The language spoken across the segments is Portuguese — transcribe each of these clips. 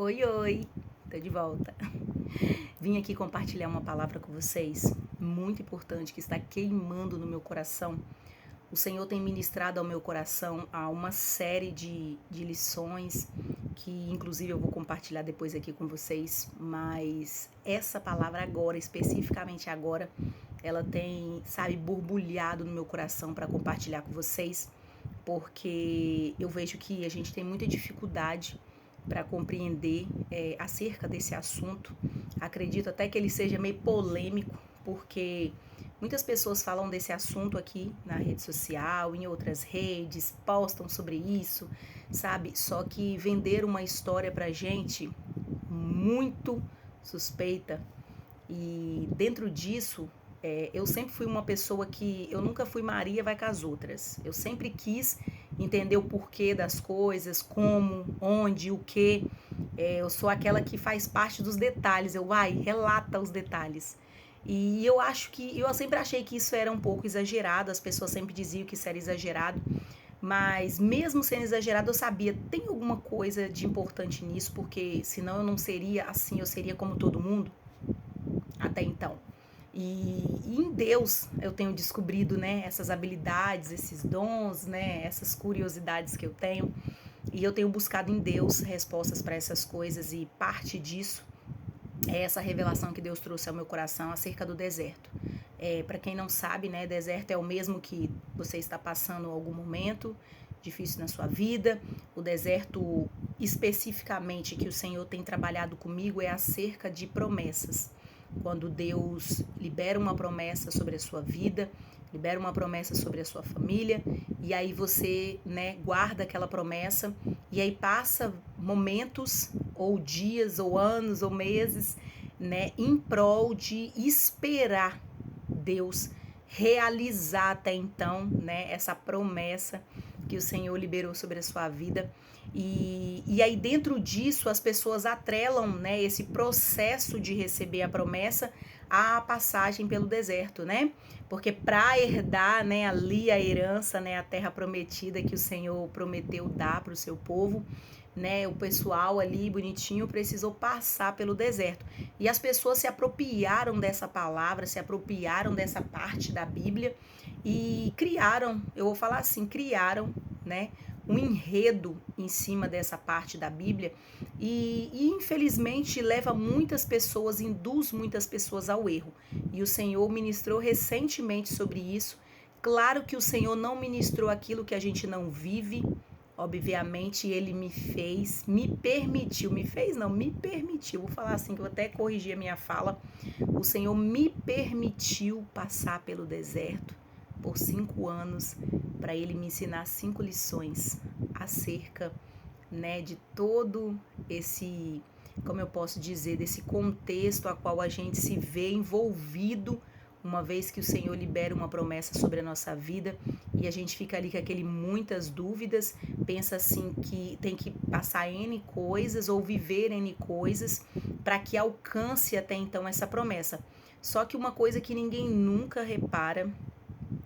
Oi, oi, tô de volta. Vim aqui compartilhar uma palavra com vocês, muito importante, que está queimando no meu coração. O Senhor tem ministrado ao meu coração a uma série de lições que, inclusive, eu vou compartilhar depois aqui com vocês. Mas essa palavra agora, especificamente agora, ela tem, sabe, borbulhado no meu coração para compartilhar com vocês, porque eu vejo que a gente tem muita dificuldade para compreender acerca desse assunto. Acredito até que ele seja meio polêmico, porque muitas pessoas falam desse assunto aqui na rede social, em outras redes, postam sobre isso, sabe? Só que vender uma história pra gente muito suspeita. E dentro disso, eu sempre fui uma pessoa que eu nunca fui Maria vai com as outras. Eu sempre quis entender o porquê das coisas, como, onde, o que. Eu sou aquela que faz parte dos detalhes. Relata os detalhes. E eu sempre achei que isso era um pouco exagerado. As pessoas sempre diziam que isso era exagerado. Mas mesmo sendo exagerado, eu sabia, tem alguma coisa de importante nisso, porque senão eu não seria assim, eu seria como todo mundo até então. E em Deus eu tenho descobrido, né, essas habilidades, esses dons, né, essas curiosidades que eu tenho. E eu tenho buscado em Deus respostas para essas coisas, e parte disso é essa revelação que Deus trouxe ao meu coração acerca do deserto. Para quem não sabe, né, deserto é o mesmo que você está passando algum momento difícil na sua vida. O deserto especificamente que o Senhor tem trabalhado comigo é acerca de promessas. Quando Deus libera uma promessa sobre a sua vida, libera uma promessa sobre a sua família, e aí você, né, guarda aquela promessa, e aí passa momentos, ou dias, ou anos, ou meses, né, em prol de esperar Deus realizar até então, né, essa promessa que o Senhor liberou sobre a sua vida. E aí dentro disso as pessoas atrelam, né, esse processo de receber a promessa à passagem pelo deserto, né? Porque para herdar, né, ali a herança, né, a terra prometida que o Senhor prometeu dar para o seu povo, né, o pessoal ali bonitinho precisou passar pelo deserto. E as pessoas se apropriaram dessa palavra, se apropriaram dessa parte da Bíblia e criaram, eu vou falar assim, criaram, né, um enredo em cima dessa parte da Bíblia e infelizmente leva muitas pessoas, induz muitas pessoas ao erro. E o Senhor ministrou recentemente sobre isso. Claro que o Senhor não ministrou aquilo que a gente não vive. Obviamente ele me permitiu, me permitiu, vou falar assim que eu vou até corrigir a minha fala. O Senhor me permitiu passar pelo deserto por 5 anos para ele me ensinar 5 lições acerca, né, de todo esse, como eu posso dizer, desse contexto a qual a gente se vê envolvido, uma vez que o Senhor libera uma promessa sobre a nossa vida e a gente fica ali com aquele muitas dúvidas, pensa assim que tem que passar N coisas ou viver N coisas para que alcance até então essa promessa. Só que uma coisa que ninguém nunca repara,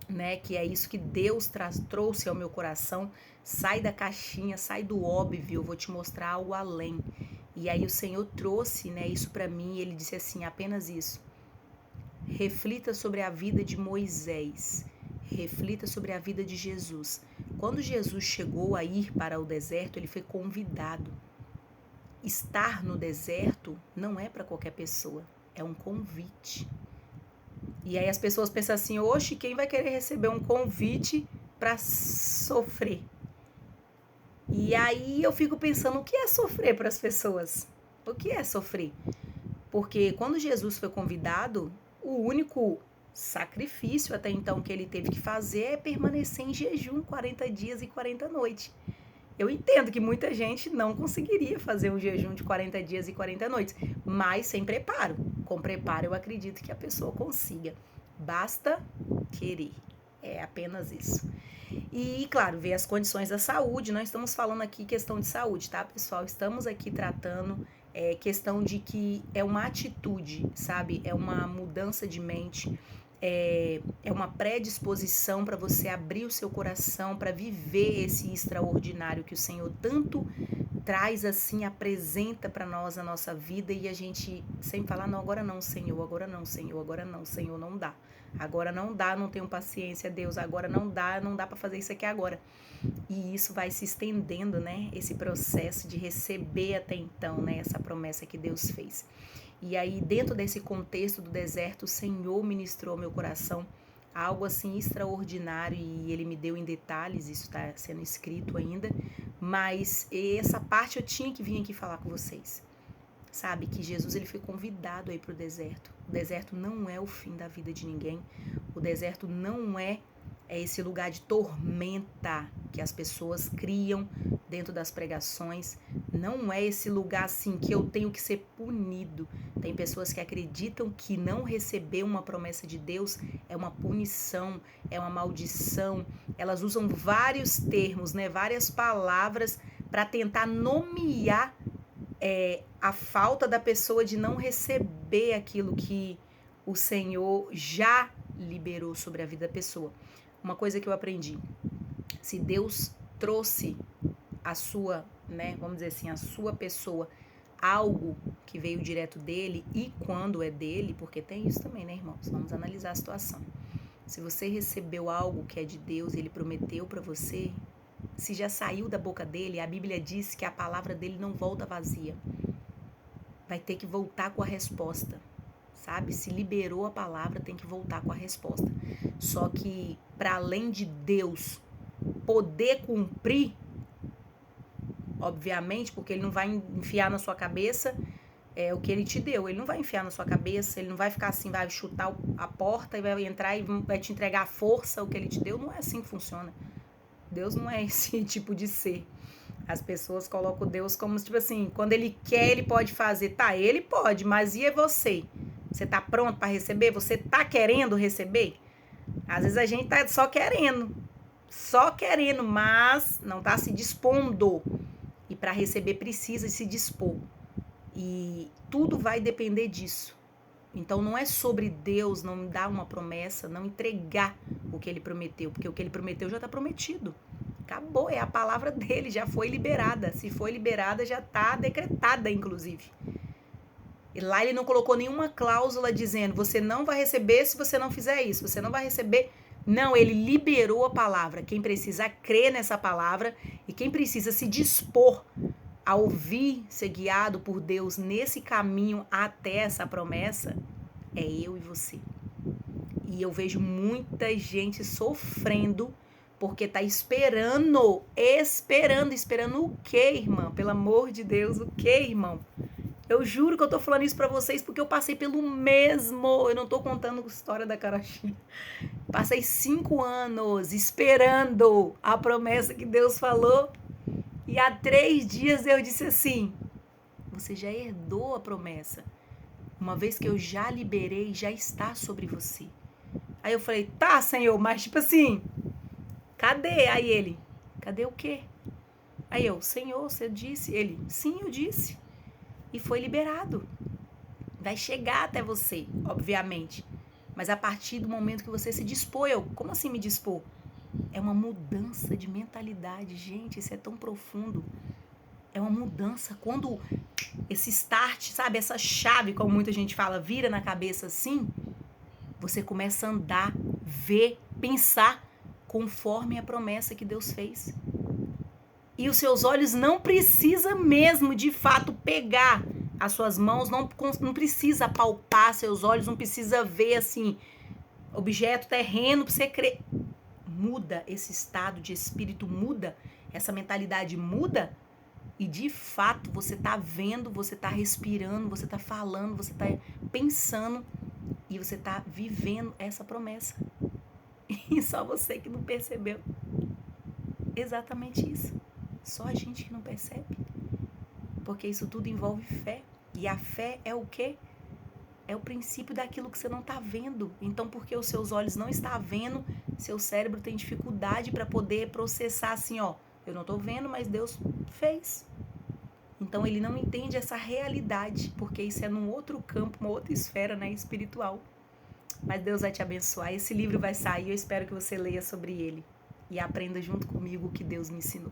né, que é isso que Deus trouxe ao meu coração, sai da caixinha, sai do óbvio, eu vou te mostrar algo além. E aí o Senhor trouxe, né, isso para mim, e ele disse assim, apenas isso. Reflita sobre a vida de Moisés, reflita sobre a vida de Jesus. Quando Jesus chegou a ir para o deserto, ele foi convidado. Estar no deserto não é para qualquer pessoa, é um convite. E aí as pessoas pensam assim, oxe, quem vai querer receber um convite para sofrer? E aí eu fico pensando, o que é sofrer para as pessoas? O que é sofrer? Porque quando Jesus foi convidado, o único sacrifício até então que ele teve que fazer é permanecer em jejum 40 dias e 40 noites. Eu entendo que muita gente não conseguiria fazer um jejum de 40 dias e 40 noites, mas sem preparo. Com preparo eu acredito que a pessoa consiga. Basta querer. É apenas isso. E, claro, ver as condições da saúde. Nós estamos falando aqui questão de saúde, tá, pessoal? Estamos aqui tratando questão de que é uma atitude, sabe? É uma mudança de mente. É uma predisposição para você abrir o seu coração, para viver esse extraordinário que o Senhor tanto traz assim, apresenta para nós a nossa vida e a gente sempre fala, não, agora não, Senhor, agora não, Senhor, agora não, Senhor, não dá. Agora não dá, não tenho paciência, Deus, agora não dá para fazer isso aqui agora. E isso vai se estendendo, né? Esse processo de receber até então, né? Essa promessa que Deus fez. E aí, dentro desse contexto do deserto, o Senhor ministrou ao meu coração algo assim extraordinário e Ele me deu em detalhes, isso está sendo escrito ainda, mas essa parte eu tinha que vir aqui falar com vocês. Sabe, que Jesus ele foi convidado aí para o deserto. O deserto não é o fim da vida de ninguém. O deserto não é esse lugar de tormenta que as pessoas criam dentro das pregações. Não é esse lugar assim que eu tenho que ser punido. Tem pessoas que acreditam que não receber uma promessa de Deus é uma punição, é uma maldição. Elas usam vários termos, né, várias palavras para tentar nomear a falta da pessoa de não receber aquilo que o Senhor já liberou sobre a vida da pessoa. Uma coisa que eu aprendi, se Deus trouxe a sua, né, vamos dizer assim, a sua pessoa, algo que veio direto dele e quando é dele, porque tem isso também, né, irmãos? Vamos analisar a situação. Se você recebeu algo que é de Deus, ele prometeu para você, se já saiu da boca dele, a Bíblia diz que a palavra dele não volta vazia. Vai ter que voltar com a resposta, sabe? Se liberou a palavra, tem que voltar com a resposta. Só que, para além de Deus poder cumprir, obviamente, porque ele não vai enfiar na sua cabeça o que ele te deu. Ele não vai enfiar na sua cabeça, ele não vai ficar assim, vai chutar a porta e vai entrar e vai te entregar a força, o que ele te deu. Não é assim que funciona. Deus não é esse tipo de ser. As pessoas colocam Deus como, tipo assim, quando ele quer, ele pode fazer. Tá, ele pode, mas e é você? Você tá pronto para receber? Você tá querendo receber? Às vezes a gente tá só querendo, mas não tá se dispondo. E para receber precisa se dispor. E tudo vai depender disso. Então não é sobre Deus não dar uma promessa, não entregar o que ele prometeu, porque o que ele prometeu já está prometido. Acabou, é a palavra dele, já foi liberada. Se foi liberada, já está decretada, inclusive. E lá ele não colocou nenhuma cláusula dizendo, você não vai receber se você não fizer isso, você não vai receber. Não, ele liberou a palavra. Quem precisa crer nessa palavra e quem precisa se dispor a ouvir, ser guiado por Deus nesse caminho até essa promessa, é eu e você. E eu vejo muita gente sofrendo porque tá esperando o quê, irmã? Pelo amor de Deus, o quê, irmão? Eu juro que eu tô falando isso pra vocês porque eu passei pelo mesmo. Eu não tô contando a história da carochinha. Passei 5 anos esperando a promessa que Deus falou. E há 3 dias eu disse assim, você já herdou a promessa. Uma vez que eu já liberei, já está sobre você. Aí eu falei, tá, Senhor, mas tipo assim, cadê? Aí ele, cadê o quê? Aí eu, Senhor, você disse? Ele, sim, eu disse. E foi liberado. Vai chegar até você, obviamente. Mas a partir do momento que você se dispor, como assim me dispor? É uma mudança de mentalidade, gente, isso é tão profundo. É uma mudança. Quando esse start, sabe, essa chave, como muita gente fala, vira na cabeça assim, você começa a andar, ver, pensar conforme a promessa que Deus fez. E os seus olhos não precisam mesmo, de fato, pegar as suas mãos, não precisa palpar seus olhos, não precisa ver, assim, objeto terreno para você crer. Muda esse estado de espírito, muda, essa mentalidade muda e de fato você tá vendo, você tá respirando, você tá falando, você tá pensando e você tá vivendo essa promessa. E só você que não percebeu. Exatamente isso. Só a gente que não percebe. Porque isso tudo envolve fé. E a fé é o quê? É o princípio daquilo que você não está vendo. Então, porque os seus olhos não estão vendo, seu cérebro tem dificuldade para poder processar assim, ó, eu não estou vendo, mas Deus fez. Então, ele não entende essa realidade, porque isso é num outro campo, uma outra esfera, né, espiritual. Mas Deus vai te abençoar. Esse livro vai sair, eu espero que você leia sobre ele e aprenda junto comigo o que Deus me ensinou.